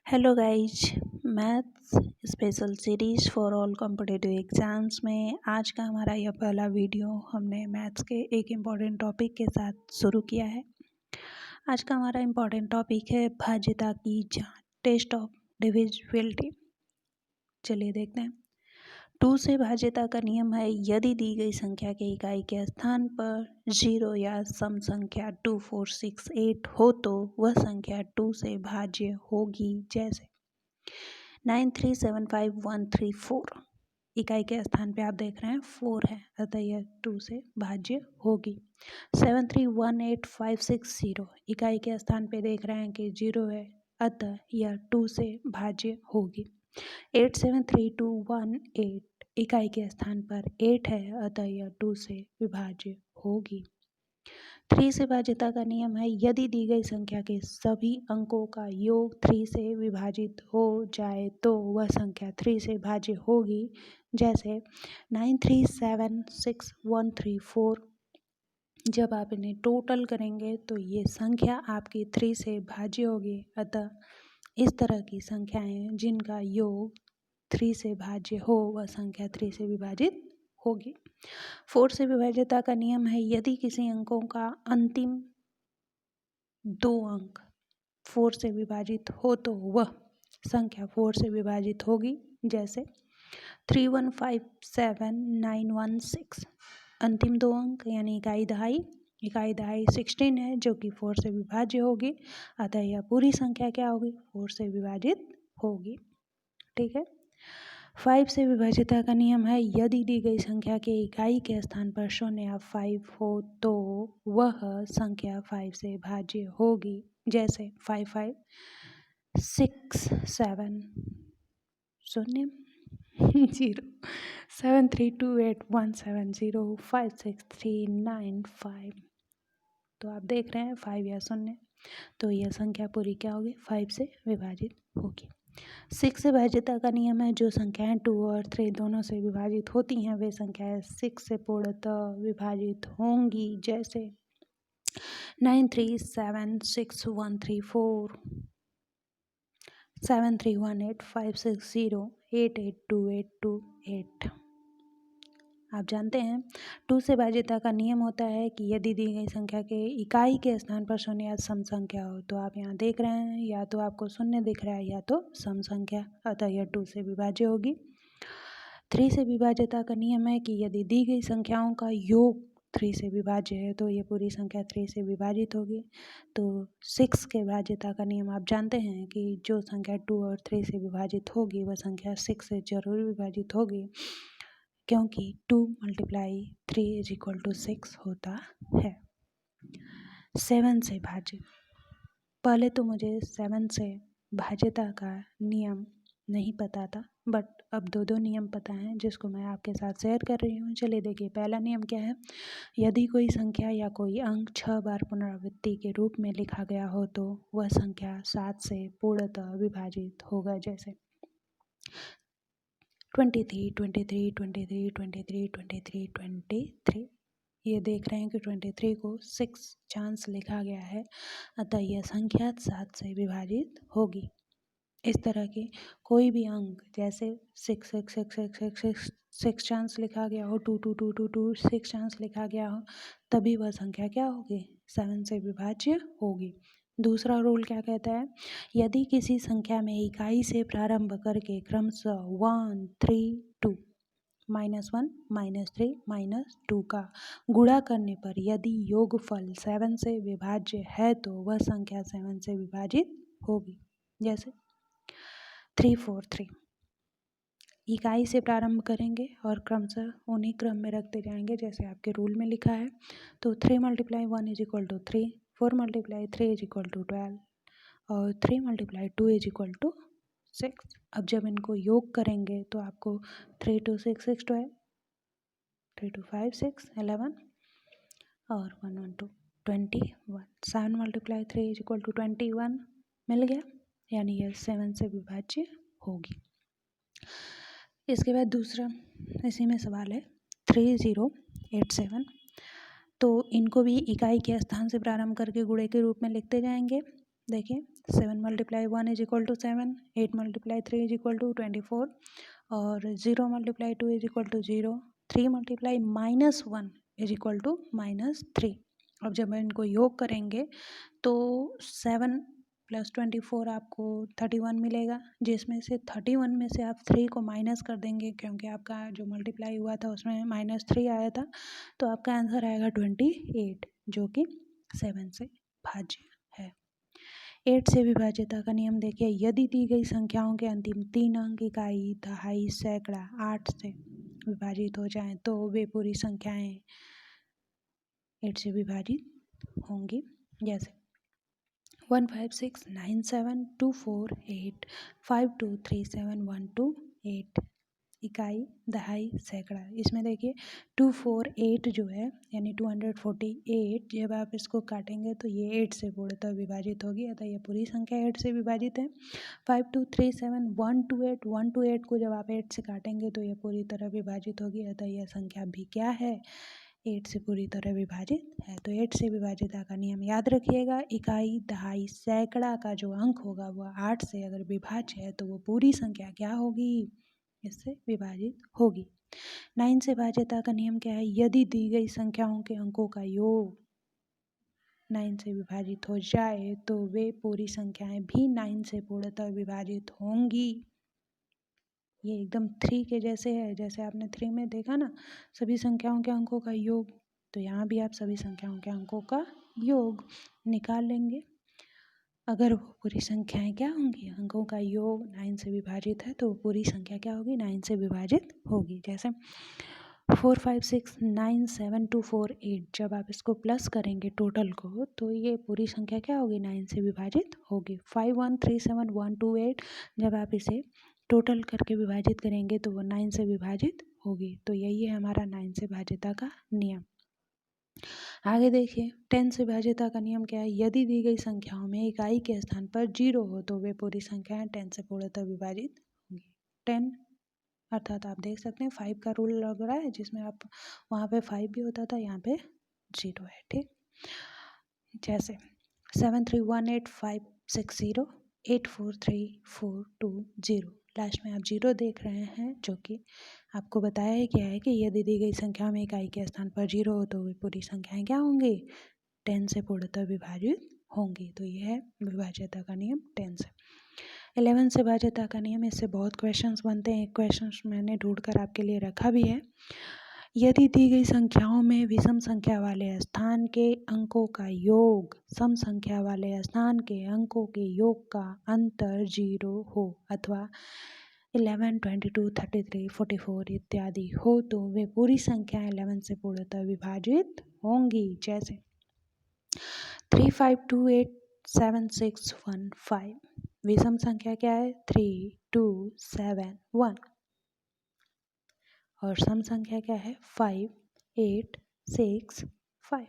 Hello guys. Maths special series for all competitive exams में आज का हमारा यह पहला वीडियो हमने मैथ्स के एक इम्पॉर्टेंट टॉपिक के साथ शुरू किया है। आज का हमारा इम्पॉर्टेंट टॉपिक है भाज्यता की जांच, टेस्ट ऑफ डिविजिबिलिटी। चलिए देखते हैं। 2 से भाज्यता का नियम है, यदि दी गई संख्या के इकाई के स्थान पर 0 या सम संख्या 2, 4, 6, 8 हो तो वह संख्या 2 से भाज्य होगी। जैसे 9375134 इकाई के स्थान पे आप देख रहे हैं 4 है, अतः यह 2 से भाज्य होगी। 7318560 इकाई के स्थान पे देख रहे हैं कि 0 है, अतः यह 2 से भाज्य होगी। 873218 इकाई के स्थान पर 8 है, अतः यह 2 से विभाज्य होगी। 3 से भाज्यता का नियम है, यदि दी गई संख्या के सभी अंकों का योग 3 से विभाजित हो जाए तो वह संख्या 3 से भाज्य होगी। जैसे 9376134 जब आप इन्हें टोटल करेंगे तो ये संख्या आपकी 3 से भाज्य होगी। अतः इस तरह की संख्याएं जिनका योग 3 से भाज्य हो वह संख्या 3 से विभाजित होगी। 4 से विभाज्यता का नियम है, यदि किसी अंकों का अंतिम 2 अंक 4 से विभाजित हो तो वह संख्या 4 से विभाजित होगी। जैसे 3157916 अंतिम 2 अंक यानी इकाई दहाई 16 है जो कि 4 से विभाज्य होगी। अतः यह पूरी संख्या क्या होगी? 4 से विभाजित होगी। ठीक है। 5 से विभाज्यता का नियम है, यदि दी गई संख्या के इकाई के स्थान पर 0 या 5 हो तो वह संख्या 5 से भाज्य होगी। जैसे 5567 0 73281705639 तो आप देख रहे हैं 5 या 0, तो यह संख्या पूरी क्या होगी? 5 से विभाजित होगी। 6 से भाज्यता का नियम है, जो संख्याएं 2 और 3 दोनों से विभाजित होती हैं वे संख्याएं 6 से पूर्णतः विभाजित होंगी। जैसे 9376134 7318560 882828। आप जानते हैं 2 से भाज्यता का नियम होता है कि यदि दी गई संख्या के इकाई के स्थान पर 0 या सम संख्या हो, तो आप यहाँ देख रहे हैं या तो आपको 0 दिख रहा है या तो सम संख्या, अतः यह 2 से विभाज्य होगी। 3 से विभाज्यता का नियम है कि यदि दी गई संख्याओं का योग 3 से विभाज्य है तो ये पूरी संख्या 3 से विभाजित होगी। तो 6 के भाज्यता का नियम आप जानते हैं कि जो संख्या 2 और 3 से विभाजित होगी वह संख्या 6 से जरूर विभाजित होगी, क्योंकि 2 × 3 = 6 होता है। 7 से भाज्य, पहले तो मुझे 7 से भाज्यता का नियम नहीं पता था, बट अब 2 नियम पता हैं जिसको मैं आपके साथ शेयर कर रही हूँ। चलिए देखिए, पहला नियम क्या है। यदि कोई संख्या या कोई अंक 6 बार पुनरावृत्ति के रूप में लिखा गया हो तो वह संख्या 7 से पूर्णतः विभाजित होगा। जैसे 23 23 23 23 23 23 ये देख रहे हैं कि 23 को 6 चांस लिखा गया है, अतः यह संख्या 7 से विभाजित होगी। इस तरह की कोई भी अंक जैसे 6 6 6 6 6 6 6 चांस लिखा गया हो, 2 2 2 2 2 6 चांस लिखा गया हो, तभी वह संख्या क्या होगी? 7 से विभाज्य होगी। दूसरा रूल क्या कहता है, यदि किसी संख्या में इकाई से प्रारंभ करके क्रमशः 1 3 2 -1 -3 -2 का गुणा करने पर यदि योगफल 7 से विभाज्य है तो वह संख्या 7 से विभाजित होगी। जैसे 343 इकाई से प्रारंभ करेंगे और क्रमशः उन्हीं क्रम में रखते जाएंगे जैसे आपके रूल में लिखा है। तो 3 × 1 = 3, 4 × 3 = 12 और 3 × 2 = 6। अब जब इनको योग करेंगे तो आपको 3 2 6 6 12, 3 2 5 6 11 और 1 1 2 21। 7 × 3 = 21 मिल गया, यानी यह 7 से विभाज्य होगी। इसके बाद दूसरा इसी में सवाल है 3087, तो इनको भी इकाई के स्थान से प्रारंभ करके गुणे के रूप में लिखते जाएंगे। देखिए 7 × 1 = 7, 8 × 3 = 24 और 0 × 2 = 0, 3 × -1 = -3। अब जब इनको योग करेंगे तो 7 + 24 आपको 31 मिलेगा, जिसमें से 31 में से आप 3 को माइनस कर देंगे क्योंकि आपका जो मल्टीप्लाई हुआ था उसमें -3 आया था, तो आपका आंसर आएगा 28, जो कि 7 से भाज्य है। 8 से विभाज्यता का नियम देखिए, यदि दी गई संख्याओं के अंतिम 3 अंक इकाई, दहाई, सैकड़ा 8 से विभाजित हो जाएं तो वे पूरी संख्याएं 8 से विभाजित होंगी। जैसे 156972485237128 इकाई, दहाई, सैकड़ा। इसमें देखिए 248 जो है यानी 248, जब आप इसको काटेंगे तो ये 8 से पूर्णतः विभाजित होगी, अतः ये पूरी संख्या 8 से विभाजित है। 5237128, 128 को जब आप 8 से काटेंगे तो ये पूरी तरह विभाजित होगी, अतः यह संख्या भी क्या है, 8 से पूरी तरह विभाजित है। तो 8 से विभाजिता का नियम याद रखिएगा। इकाई, दहाई, सैकड़ा का जो अंक होगा वह 8 से अगर विभाज्य है तो वो पूरी संख्या क्या होगी, इससे विभाजित होगी। 9 से भाज्यता का नियम क्या है, यदि दी गई संख्याओं के अंकों का योग 9 से विभाजित हो जाए तो वे पूरी संख्याएं भी 9 से पूर्णतः विभाजित होंगी। ये एकदम 3 के जैसे है, जैसे आपने 3 में देखा ना सभी संख्याओं के अंकों का योग, तो यहाँ भी आप सभी संख्याओं के अंकों का योग निकाल लेंगे। अगर वो पूरी संख्याएं क्या होंगी, अंकों का योग 9 से विभाजित है तो पूरी संख्या क्या होगी, 9 से विभाजित होगी। जैसे 4569724 जब आप इसको प्लस करेंगे टोटल को तो ये पूरी संख्या क्या होगी, 9 से विभाजित होगी। 5137128 जब आप इसे टोटल करके विभाजित करेंगे तो वो 9 से विभाजित होगी। तो यही है हमारा 9 से भाज्यता का नियम। आगे देखिए 10 से भाज्यता का नियम क्या है, यदि दी गई संख्याओं में इकाई के स्थान पर 0 हो तो वे पूरी संख्याएं 10 से पूर्णतः विभाजित होंगी। 10 अर्थात आप देख सकते हैं 5 का रूल लग रहा है, जिसमें आप वहाँ पे 5 भी होता था, यहाँ पे 0 है, ठीक। जैसे 731856084342 लास्ट में आप 0 देख रहे हैं, जो कि आपको बताया गया है कि यदि दी गई संख्या में इकाई के स्थान पर 0 हो तो वे पूरी संख्याएं क्या होंगी, 10 से पूर्णतः विभाजित होंगी। तो यह है विभाज्यता का नियम 10 से। 11 से भाज्यता का नियम, इससे बहुत क्वेश्चंस बनते हैं। एक क्वेश्चन मैंने ढूंढकर आपके लिए रखा भी है, यदि दी गई संख्याओं में विषम संख्या वाले स्थान के अंकों का योग सम संख्या वाले स्थान के अंकों के योग का अंतर 0 हो अथवा 11, 22, 33, 44 इत्यादि हो तो वे पूरी संख्याएं 11 से पूर्णतः विभाजित होंगी। जैसे 35287615 विषम संख्या क्या है, 3271 और सम संख्या क्या है, 5865।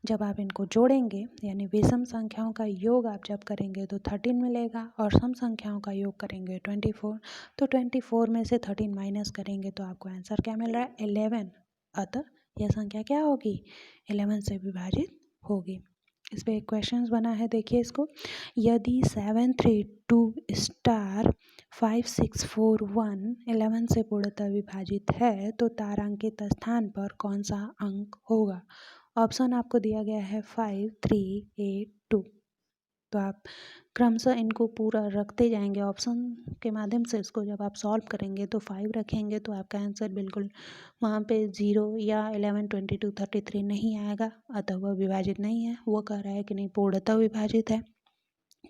जब आप इनको जोड़ेंगे यानी विषम संख्याओं का योग आप जब करेंगे तो 13 मिलेगा और सम संख्याओं का योग करेंगे 24, तो 24 में से 13 माइनस करेंगे तो आपको आंसर क्या मिल रहा है, 11। अतः यह संख्या क्या होगी, 11 से विभाजित होगी। इस पर एक क्वेश्चन बना है, देखिए इसको, यदि 732*5641 11 से पूर्णतः विभाजित है तो तारांकित स्थान पर कौन सा अंक होगा। ऑप्शन आपको दिया गया है 5, 3, 8, 2। तो आप क्रमशः इनको पूरा रखते जाएंगे ऑप्शन के माध्यम से। इसको जब आप सॉल्व करेंगे तो 5 रखेंगे तो आपका आंसर बिल्कुल वहाँ पे 0 या 11, 22, 33 नहीं आएगा, अतः वह विभाजित नहीं है। वो कह रहा है कि नहीं पूर्णतः विभाजित है,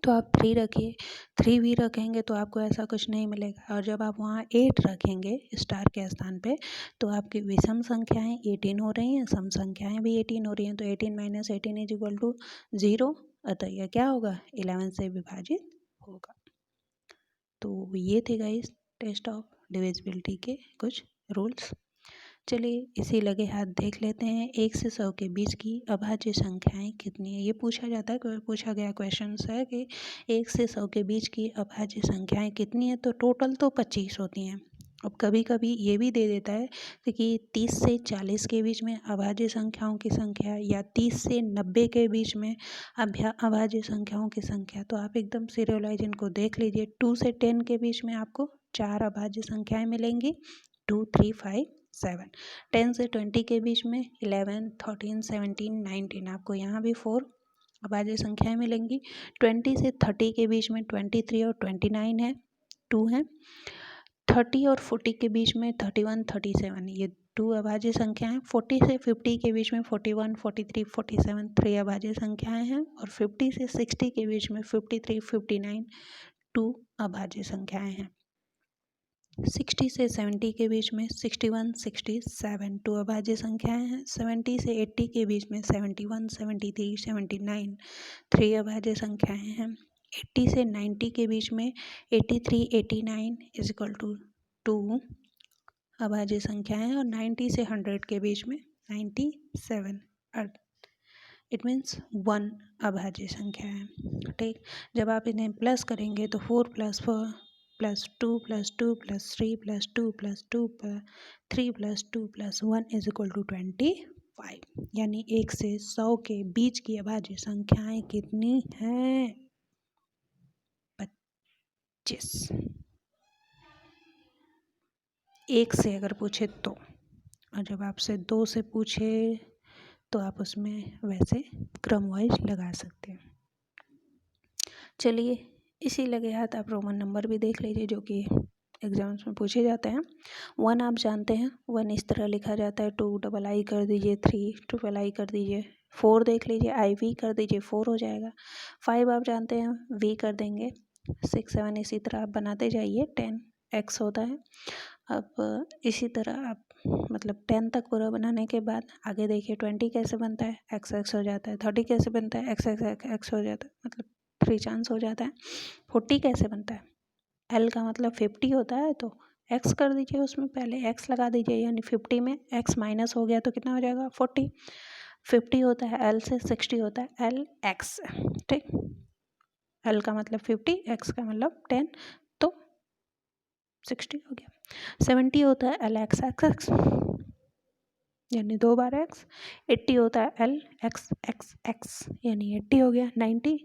तो आप 3 रखिए। 3 भी रखेंगे तो आपको ऐसा कुछ नहीं मिलेगा, और जब आप वहाँ 8 रखेंगे स्टार के स्थान पे तो आपकी विषम संख्याएं 18 हो रही हैं, सम संख्याएं भी 18 हो रही हैं, तो 18 - 18 = 0, अतः यह क्या होगा, 11 से विभाजित होगा। तो ये थे गाइस टेस्ट ऑफ डिविजिबिलिटी के कुछ रूल्स। चलिए इसी लगे हाथ देख लेते हैं, 1 से 100 के बीच की अभाज्य संख्याएं कितनी है। ये पूछा जाता है, पूछा गया क्वेश्चन है कि 1 से 100 के बीच की अभाज्य संख्याएं कितनी है, तो टोटल तो 25 होती हैं अब कभी कभी ये भी दे देता है कि 30 से 40 के बीच में अभाज्य संख्याओं की संख्या या 30 से 90 के बीच में अभाज्य संख्याओं की संख्या। तो आप एकदम सीरियलाइज इनको देख लीजिए। 2 से 10 के बीच में आपको 4 अभाज्य संख्याएं मिलेंगी, 2, 3, 5, 7। 10 से 20 के बीच में 11, 13, 17, 19, आपको यहाँ भी 4 अभाज्य संख्याएं मिलेंगी। 20 से 30 के बीच में 23 और 29 है, 2 है। 30 और 40 के बीच में 31, 37, ये 2 अभाज्य संख्याएं। 40 से 50 के बीच में 41, 43, 47, 3 अभाज्य संख्याएं हैं। और 50 से 60 के बीच में 53, 59, 2 अभाज्य संख्याएं हैं। 60 से 70 के बीच में 61, 67, 2 अभाज्य संख्याएं हैं। 70 से 80 के बीच में 71, 73, 79, 3 अभाज्य संख्याएं हैं। 80 से 90 के बीच में 83, 89 इज इक्वल टू 2 अभाज्य संख्याएं। और 90 से 100 के बीच में 97, इट मीन्स 1 अभाज्य संख्या है। ठीक, जब आप इन्हें प्लस करेंगे तो 4 + 4 + 2 + 2 + 3 + 2 + 2 3 + 2 + 1 इज इक्वल टू 25। यानी 1 से 100 के बीच की अभाज्य संख्याएं कितनी हैं? 25। 1 से अगर पूछे तो, और जब आपसे 2 से पूछे तो आप उसमें वैसे क्रम वाइज लगा सकते हैं। चलिए, इसी लगे हाथ आप रोमन नंबर भी देख लीजिए जो कि एग्जाम्स में पूछे जाते हैं। 1 आप जानते हैं, 1 इस तरह लिखा जाता है, 2 डबल आई कर दीजिए, 3 ट्रिपल आई कर दीजिए, 4 देख लीजिए, आई वी कर दीजिए, 4 हो जाएगा। 5 आप जानते हैं, वी कर देंगे। 6, 7 इसी तरह आप बनाते जाइए, 10 एक्स होता है। अब इसी तरह आप मतलब 10 तक पूरा बनाने के बाद आगे देखिए 20 कैसे बनता है, एक्स एक्स हो जाता है। 30 कैसे बनता है, एक्स एक्स एक्स हो जाता है, मतलब 3 चांस हो जाता है। 40 कैसे बनता है, एल का मतलब 50 होता है, तो एक्स कर दीजिए, उसमें पहले एक्स लगा दीजिए, यानी 50 में एक्स माइनस हो गया तो कितना हो जाएगा, 40। 50 होता है एल से, 60 होता है एल एक्स। ठीक, एल का मतलब 50, एक्स का मतलब 10, तो 60 हो गया। 70 होता है एल एक्स एक्स एक्स, यानी 2 बार एक्स। 80 होता है एल एक्स एक्स एक्स, यानी 80 हो गया। 90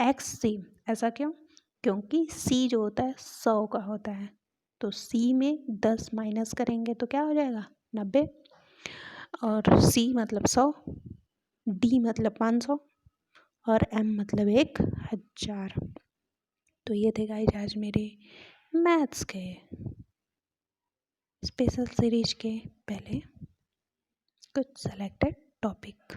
एक्स सी, ऐसा क्यों? क्योंकि सी जो होता है 100 का होता है, तो सी में 10 माइनस करेंगे तो क्या हो जाएगा, 90। और सी मतलब 100, डी मतलब 500 और एम मतलब 1000। तो ये थे गाइस आज मेरे मैथ्स के स्पेशल सीरीज के पहले कुछ सेलेक्टेड टॉपिक।